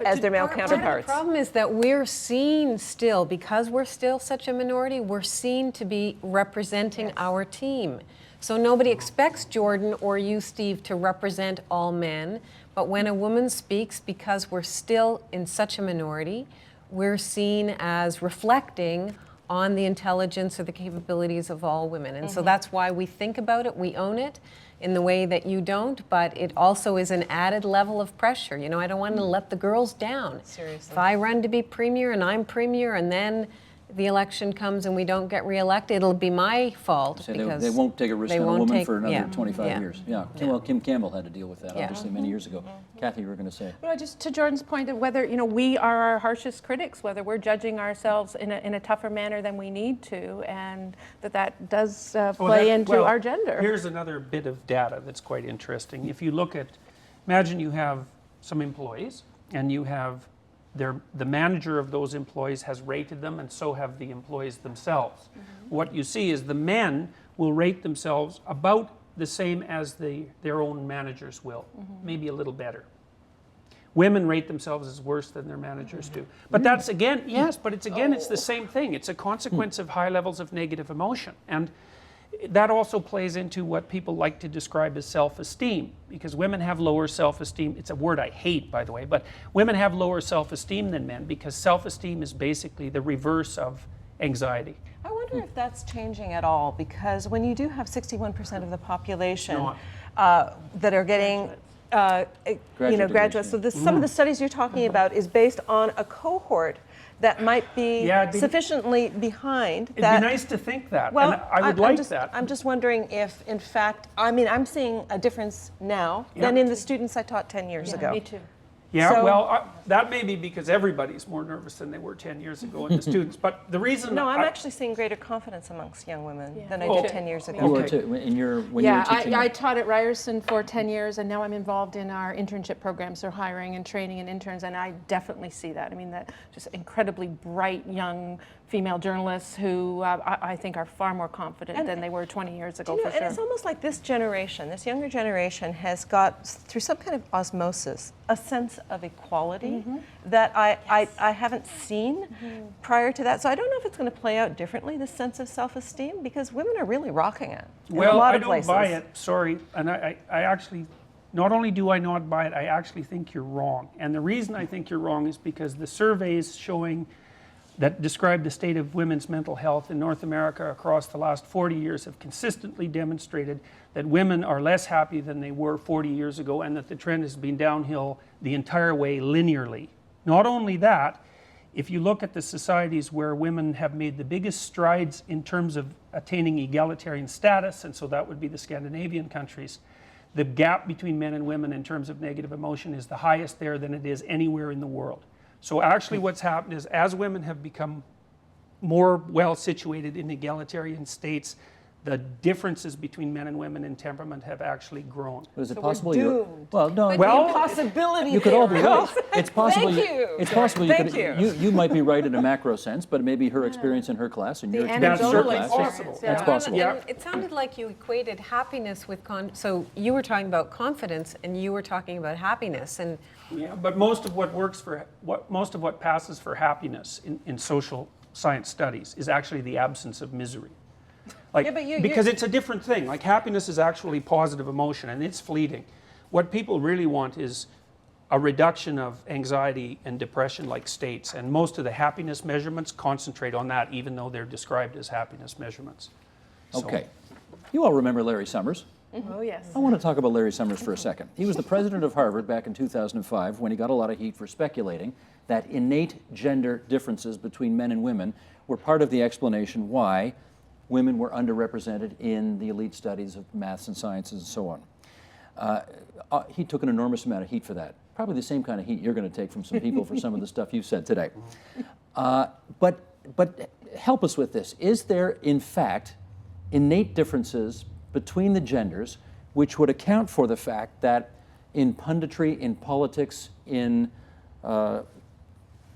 as their male counterparts. Part of the problem is that we're seen still, because we're still such a minority, we're seen to be representing our team. So nobody expects Jordan or you, Steve, to represent all men, but when a woman speaks, because we're still in such a minority, we're seen as reflecting on the intelligence or the capabilities of all women. And so that's why we think about it, we own it in the way that you don't, but it also is an added level of pressure. You know, I don't want to let the girls down. Seriously. If I run to be premier and I'm premier and then the election comes and we don't get reelected, it'll be my fault. So because they won't take a risk they on a won't woman take- for another yeah, 25 yeah. years. Yeah. Well, Kim Campbell had to deal with that, Yeah. obviously, many years ago. Kathy, you were going to say. Well, just to Jordan's point of whether, you know, we are our harshest critics, whether we're judging ourselves in a tougher manner than we need to, and that does play into our gender. Here's another bit of data that's quite interesting. If you look at, imagine you have some employees, and you have the manager of those employees has rated them, and so have the employees themselves. What you see is the men will rate themselves about the same as their own managers will, maybe a little better. Women rate themselves as worse than their managers do. But that's again, yes, but it's again, it's the same thing. It's a consequence of high levels of negative emotion. And that also plays into what people like to describe as self-esteem, because women have lower self-esteem. It's a word I hate, by the way, but women have lower self-esteem than men, because self-esteem is basically the reverse of anxiety. I wonder if that's changing at all, because when you do have 61% of the population that are getting graduates. So some of the studies you're talking about is based on a cohort that might be sufficiently behind. It'd be nice to think that, Well, and I would like that. I'm just wondering if, in fact, I mean, I'm seeing a difference now than in the students I taught 10 years ago. Me too. Yeah, So- well, that may be because everybody's more nervous than they were 10 years ago in the students. But the reason No, I'm actually seeing greater confidence amongst young women than I Oh. did 10 years ago. You were too, when you were teaching. I taught at Ryerson for 10 years, and now I'm involved in our internship programs, so hiring and training and interns, and I definitely see that. I mean, that just incredibly bright young female journalists who I think are far more confident than they were 20 years ago, You know, for sure. and it's almost like this generation, this younger generation, has got, through some kind of osmosis, a sense of equality that I haven't seen prior to that. So I don't know if it's going to play out differently, this sense of self-esteem, because women are really rocking it in a lot I of don't places. buy it, sorry. And I actually, not only do I not buy it, I actually think you're wrong. And the reason I think you're wrong is because the surveys showing that describe the state of women's mental health in North America across the last 40 years have consistently demonstrated that women are less happy than they were 40 years ago, and that the trend has been downhill the entire way linearly. Not only that, if you look at the societies where women have made the biggest strides in terms of attaining egalitarian status, and so that would be the Scandinavian countries, the gap between men and women in terms of negative emotion is the highest there than it is anywhere in the world. So actually what's happened is, as women have become more well situated in egalitarian states, the differences between men and women in temperament have actually grown. But is it So possible we're you? doomed. Well, no. Well, Possibility You could all be there. right. It's possible. Thank you. It's possible you Thank could. You might be right in a macro sense, but it may be her experience in her class and your The experience in her anecdotal class. experience, possible. yeah. That's possible. Yeah. And it sounded like you equated happiness with so you were talking about confidence and you were talking about happiness, and Yeah, but most of what passes for happiness in social science studies is actually the absence of misery. Like, Yeah, but because it's a different thing. Like, happiness is actually positive emotion, and it's fleeting. What people really want is a reduction of anxiety and depression-like states, and most of the happiness measurements concentrate on that, even though they're described as happiness measurements. So- Okay. You all remember Larry Summers. Oh, yes. I want to talk about Larry Summers for a second. He was the president of Harvard back in 2005 when he got a lot of heat for speculating that innate gender differences between men and women were part of the explanation why women were underrepresented in the elite studies of maths and sciences and so on. He took an enormous amount of heat for that. Probably the same kind of heat you're going to take from some people for some of the stuff you've said today. But help us with this. Is there, in fact, innate differences between the genders which would account for the fact that in punditry, in politics, in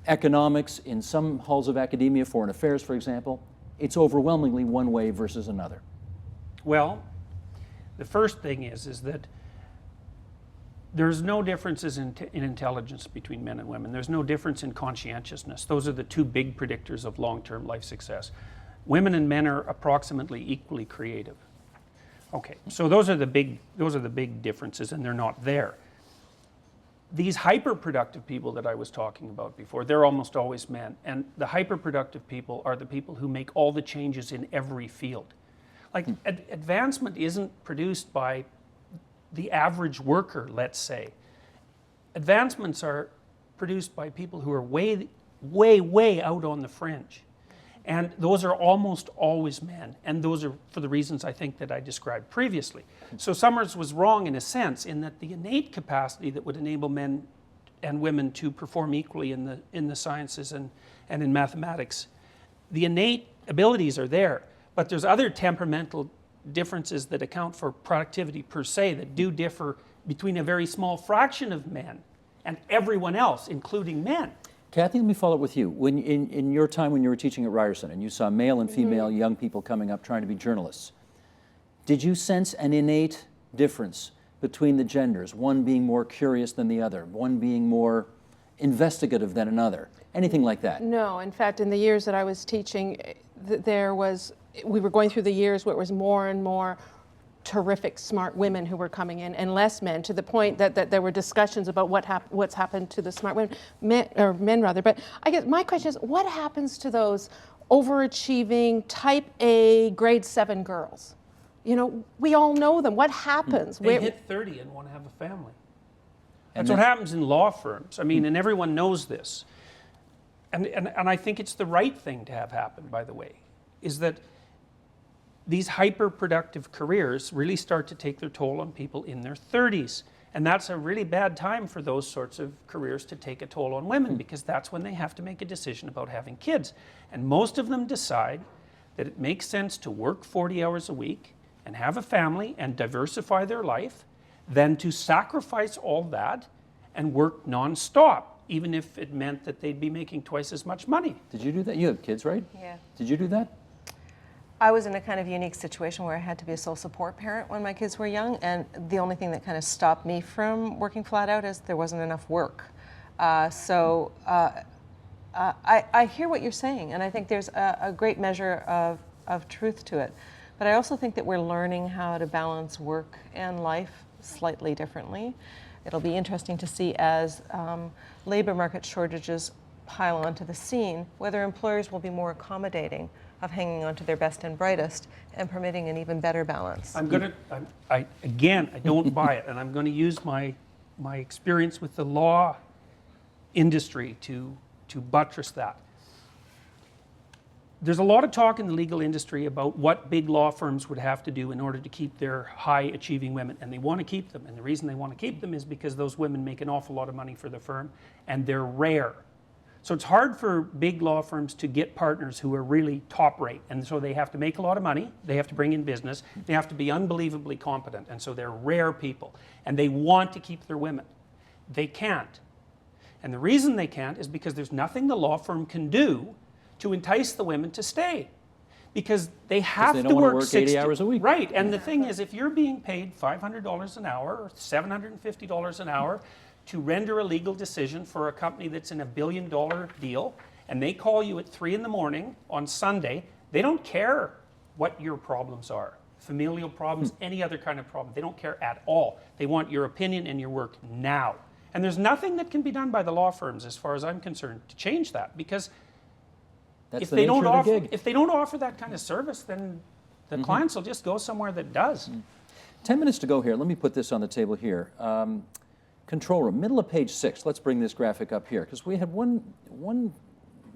economics, in some halls of academia, foreign affairs, for example, it's overwhelmingly one way versus another? Well, the first thing is that there's no differences in intelligence between men and women. There's no difference in conscientiousness. Those are the two big predictors of long-term life success. Women and men are approximately equally creative. Okay, so those are the big differences, and they're not there. These hyperproductive people that I was talking about before, they're almost always men. And the hyperproductive people are the people who make all the changes in every field. Like advancement isn't produced by the average worker, let's say. Advancements are produced by people who are way, way, way out on the fringe. And those are almost always men. And those are for the reasons I think that I described previously. So Summers was wrong in a sense in that the innate capacity that would enable men and women to perform equally in the sciences and in mathematics, the innate abilities are there. But there's other temperamental differences that account for productivity per se that do differ between a very small fraction of men and everyone else, including men. Kathy, let me follow up with you. When in your time when you were teaching at Ryerson and you saw male and female young people coming up trying to be journalists, did you sense an innate difference between the genders, one being more curious than the other, one being more investigative than another, anything like that? No, in fact, in the years that I was teaching, we were going through the years where it was more and more terrific, smart women who were coming in and less men, to the point that there were discussions about what's happened to the smart women, men rather. But I guess my question is, what happens to those overachieving type A grade 7 girls? You know, we all know them. What happens? They hit 30 and want to have a family. That's what happens in law firms. I mean, and everyone knows this. And I think it's the right thing to have happen, by the way, is that these hyper-productive careers really start to take their toll on people in their 30s. And that's a really bad time for those sorts of careers to take a toll on women, because that's when they have to make a decision about having kids. And most of them decide that it makes sense to work 40 hours a week and have a family and diversify their life than to sacrifice all that and work non-stop, even if it meant that they'd be making twice as much money. Did you do that? You have kids, right? Yeah. Did you do that? I was in a kind of unique situation where I had to be a sole support parent when my kids were young, and the only thing that kind of stopped me from working flat out is there wasn't enough work. I hear what you're saying, and I think there's a great measure of truth to it. But I also think that we're learning how to balance work and life slightly differently. It'll be interesting to see as labor market shortages pile onto the scene, whether employers will be more accommodating of hanging on to their best and brightest and permitting an even better balance. I don't buy it, and I'm going to use my experience with the law industry to buttress that. There's a lot of talk in the legal industry about what big law firms would have to do in order to keep their high-achieving women, and they want to keep them. And the reason they want to keep them is because those women make an awful lot of money for the firm, and they're rare. So it's hard for big law firms to get partners who are really top rate. And so they have to make a lot of money, they have to bring in business, they have to be unbelievably competent. And so they're rare people. And they want to keep their women. They can't. And the reason they can't is because there's nothing the law firm can do to entice the women to stay. Because they have they to don't want to work work 80 hours a week. Right. And the thing is, if you're being paid $500 an hour or $750 an hour to render a legal decision for a company that's in $1 billion deal, and they call you at 3 in the morning on Sunday, they don't care what your problems are. Familial problems, any other kind of problem. They don't care at all. They want your opinion and your work now. And there's nothing that can be done by the law firms, as far as I'm concerned, to change that. Because if they don't offer that kind of service, then the clients will just go somewhere that does. 10 minutes to go here. Let me put this on the table here. Control room, middle of page 6. Let's bring this graphic up here, because we had one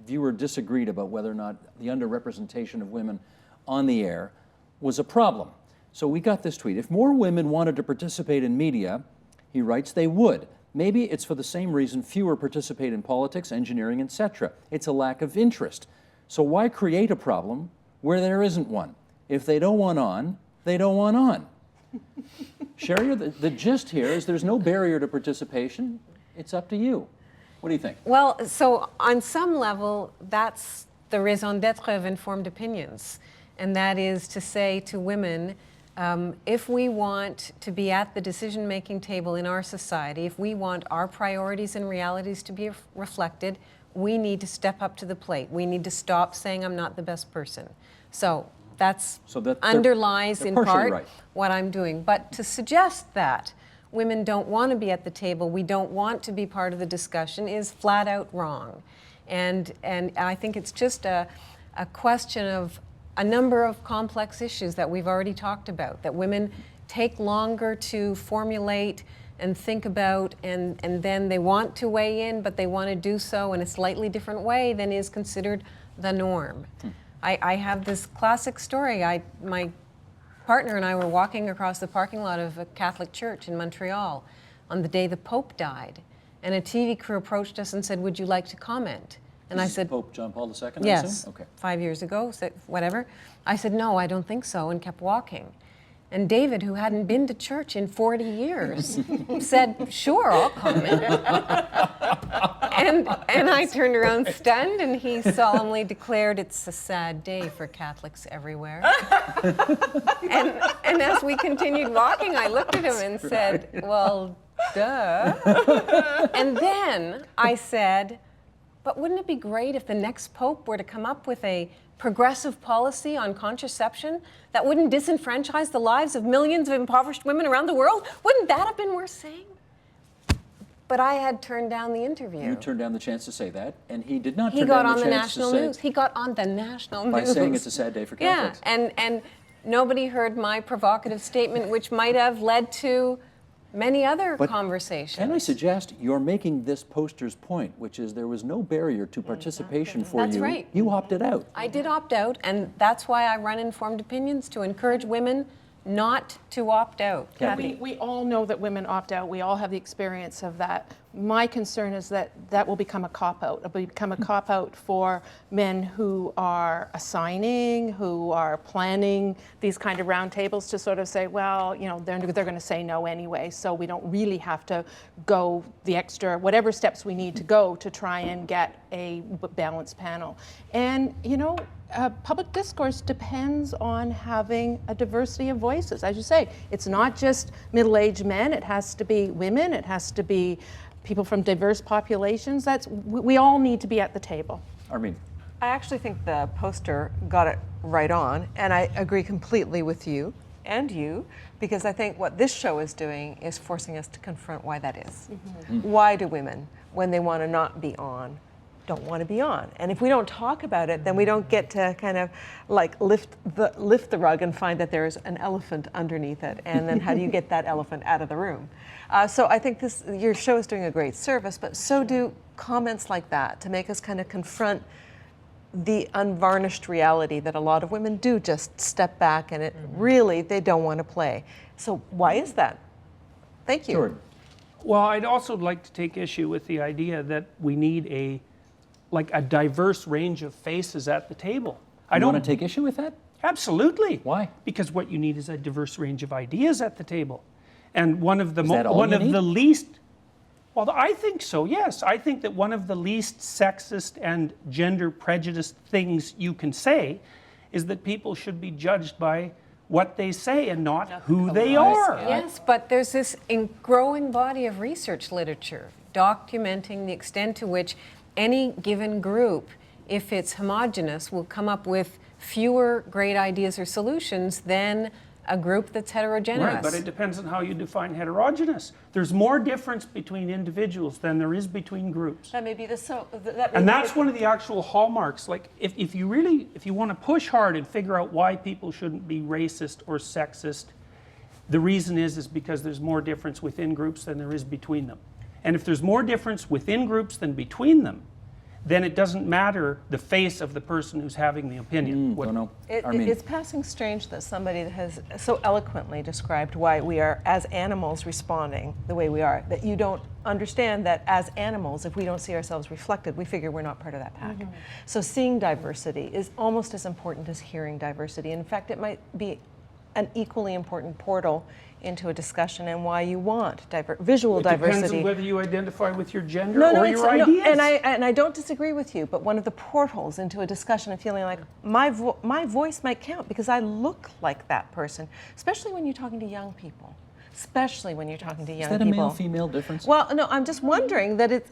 viewer disagreed about whether or not the underrepresentation of women on the air was a problem. So we got this tweet. If more women wanted to participate in media, he writes, they would. Maybe it's for the same reason fewer participate in politics, engineering, etc. It's a lack of interest. So why create a problem where there isn't one? If they don't want on, they don't want on. Sherry, the gist here is there's no barrier to participation. It's up to you. What do you think? Well, so on some level, that's the raison d'etre of informed opinions. And that is to say to women, if we want to be at the decision-making table in our society, if we want our priorities and realities to be reflected, we need to step up to the plate. We need to stop saying I'm not the best person. So that underlies in part right. what I'm doing. But to suggest that women don't want to be at the table, we don't want to be part of the discussion, is flat out wrong. And I think it's just a question of a number of complex issues that we've already talked about, that women take longer to formulate and think about, and then they want to weigh in, but they want to do so in a slightly different way than is considered the norm. I have this classic story. My partner and I were walking across the parking lot of a Catholic church in Montreal on the day the Pope died, and a TV crew approached us and said, "Would you like to comment?" And I said, Pope John Paul II, I yes, assume? Okay. 5 years ago, whatever. I said, "No, I don't think so," and kept walking. And David, who hadn't been to church in 40 years, said, "Sure, I'll comment." and I turned around stunned, and he solemnly declared, "It's a sad day for Catholics everywhere." and as we continued walking, I looked at him and said, "Well, duh." And then I said, "But wouldn't it be great if the next pope were to come up with a progressive policy on contraception that wouldn't disenfranchise the lives of millions of impoverished women around the world? Wouldn't that have been worth saying?" But I had turned down the interview. You turned down the chance to say that, and he did not He turn got down on the the chance national to say news. He got on the national by news. saying it's a sad day for Catholics. Yeah, and nobody heard my provocative statement, which might have led to many other But conversations. Can I suggest you're making this poster's point, which is there was no barrier to participation for That's you. right. You opted out. I did opt out, and that's why I run Informed Opinions, to encourage women not to opt out. Kathy? We all know that women opt out. We all have the experience of that. My concern is that that will become a cop-out. It will become a cop-out for men who are assigning, who are planning these kind of roundtables to sort of say, well, you know, they're going to say no anyway, so we don't really have to go the extra, whatever steps we need to go to try and get a balanced panel. And, you know, public discourse depends on having a diversity of voices. As you say, it's not just middle-aged men, it has to be women, it has to be people from diverse populations. We all need to be at the table. Armin. I actually think the poster got it right on, and I agree completely with you and you, because I think what this show is doing is forcing us to confront why that is. Why do women, when they want to not be on, don't want to be on? And if we don't talk about it, then we don't get to kind of like lift the rug and find that there's an elephant underneath it. And then how do you get that elephant out of the room? So I think your show is doing a great service, but so do comments like that, to make us kind of confront the unvarnished reality that a lot of women do just step back and they don't want to play. So why is that? Thank you. Jordan. Well, I'd also like to take issue with the idea that we need a diverse range of faces at the table. I don't want to take issue with that? Absolutely. Why? Because what you need is a diverse range of ideas at the table. And one of the least. Well, I think so, yes. I think that one of the least sexist and gender prejudiced things you can say is that people should be judged by what they say and not who they are. Yes, but there's this growing body of research literature documenting the extent to which any given group, if it's homogenous, will come up with fewer great ideas or solutions than a group that's heterogeneous. Right, but it depends on how you define heterogeneous. There's more difference between individuals than there is between groups. That may be And that's one of the actual hallmarks. Like, if you want to push hard and figure out why people shouldn't be racist or sexist, the reason is because there's more difference within groups than there is between them. And if there's more difference within groups than between them, then it doesn't matter the face of the person who's having the opinion. Don't know. It's passing strange that somebody has so eloquently described why we are, as animals, responding the way we are, that you don't understand that as animals, if we don't see ourselves reflected, we figure we're not part of that pack. So seeing diversity is almost as important as hearing diversity. In fact, it might be an equally important portal into a discussion and why you want visual diversity. Depends on whether you identify with your gender No, or it's, your no, ideas. and I don't disagree with you, but one of the portals into a discussion of feeling like my voice might count because I look like that person, especially when you're talking to young people. Especially when you're talking to young people. Is that a male-female difference? Well, no, I'm just wondering that it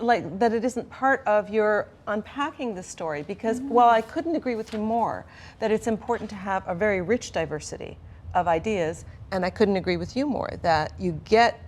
isn't part of your unpacking the story, because while I couldn't agree with you more that it's important to have a very rich diversity of ideas, and I couldn't agree with you more that you get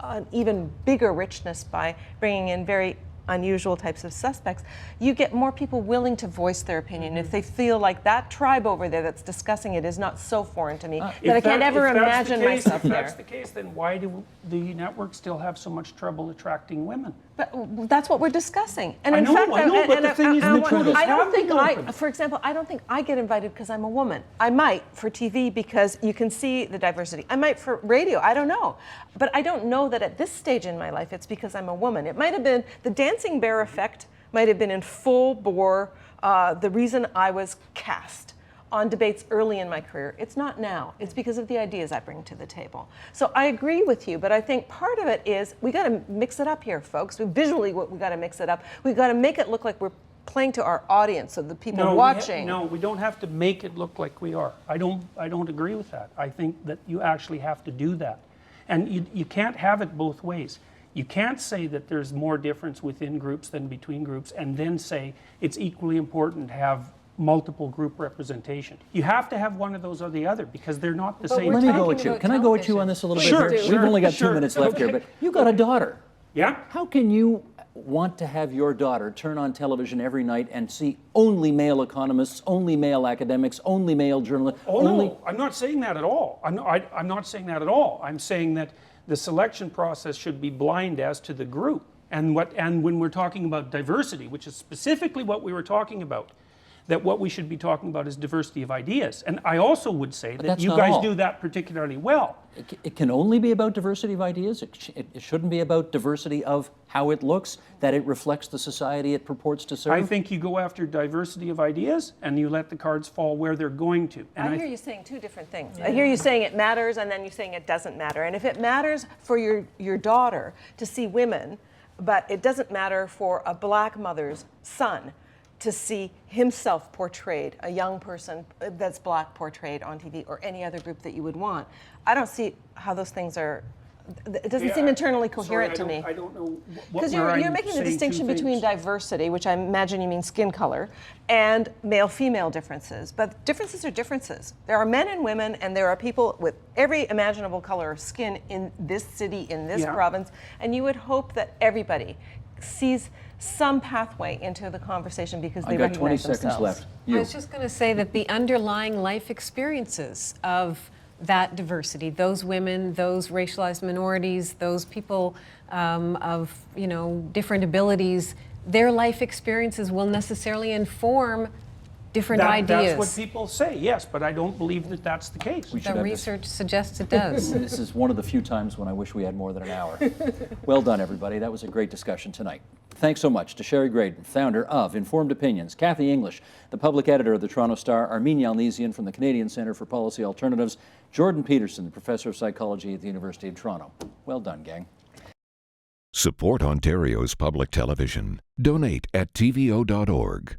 an even bigger richness by bringing in very unusual types of suspects, you get more people willing to voice their opinion if they feel like that tribe over there that's discussing it is not so foreign to me that I can't ever imagine myself If there. that's the case, then why do the networks still have so much trouble attracting women? But that's what we're discussing. And I in know, fact, I know, but the thing is, the truth is, I don't have think been open. for example, I don't think I get invited because I'm a woman. I might for TV because you can see the diversity. I might for radio, I don't know. But I don't know that at this stage in my life it's because I'm a woman. It might have been the dancing bear effect, might have been in full bore the reason I was cast on debates early in my career. It's not now. It's because of the ideas I bring to the table. So I agree with you, but I think part of it is we got to mix it up here, folks. Visually, we got to mix it up. We got to make it look like we're playing to our audience, so the people watching. No, we don't have to make it look like we are. I don't agree with that. I think that you actually have to do that. And you can't have it both ways. You can't say that there's more difference within groups than between groups and then say it's equally important to have multiple group representation. You have to have one of those or the other because they're not the same. Let me go talking with you. about Can I go with you television. on this a little Sure, bit here? sure, We've only got sure. 2 minutes left here, Okay. but you got a daughter. Yeah? How can you want to have your daughter turn on television every night and see only male economists, only male academics, only male journalists? Oh, no, I'm not saying that at all. I'm not saying that at all. I'm saying that the selection process should be blind as to the group. And when we're talking about diversity, which is specifically what we were talking about, that what we should be talking about is diversity of ideas. And I also would say that that's you not guys all. do that particularly well. It can only be about diversity of ideas. It shouldn't be about diversity of how it looks, that it reflects the society it purports to serve. I think you go after diversity of ideas and you let the cards fall where they're going to. And I hear you saying two different things. I hear you saying it matters and then you saying it doesn't matter. And if it matters for your daughter to see women, but it doesn't matter for a black mother's son to see himself portrayed, a young person that's black portrayed on TV or any other group that you would want, I don't see how those things are, it doesn't seem internally coherent to me. I don't know what Because where you're I'm making the saying distinction two between things. diversity, which I imagine you mean skin color, and male-female differences. But differences are differences. There are men and women, and there are people with every imaginable color of skin in this city, in this province, and you would hope that everybody sees some pathway into the conversation because they I've got 20 recognize seconds themselves. left. I was just going to say that the underlying life experiences of that diversity, those women, those racialized minorities, those people of different abilities, their life experiences will necessarily inform different ideas. That's what people say, yes, but I don't believe that that's the case. We should The have this. research suggests it does. This is one of the few times when I wish we had more than an hour. Well done, everybody. That was a great discussion tonight. Thanks so much to Sherry Graydon, founder of Informed Opinions, Kathy English, the public editor of the Toronto Star, Armin Yalnizyan from the Canadian Centre for Policy Alternatives, Jordan Peterson, the professor of psychology at the University of Toronto. Well done, gang. Support Ontario's public television. Donate at tvo.org.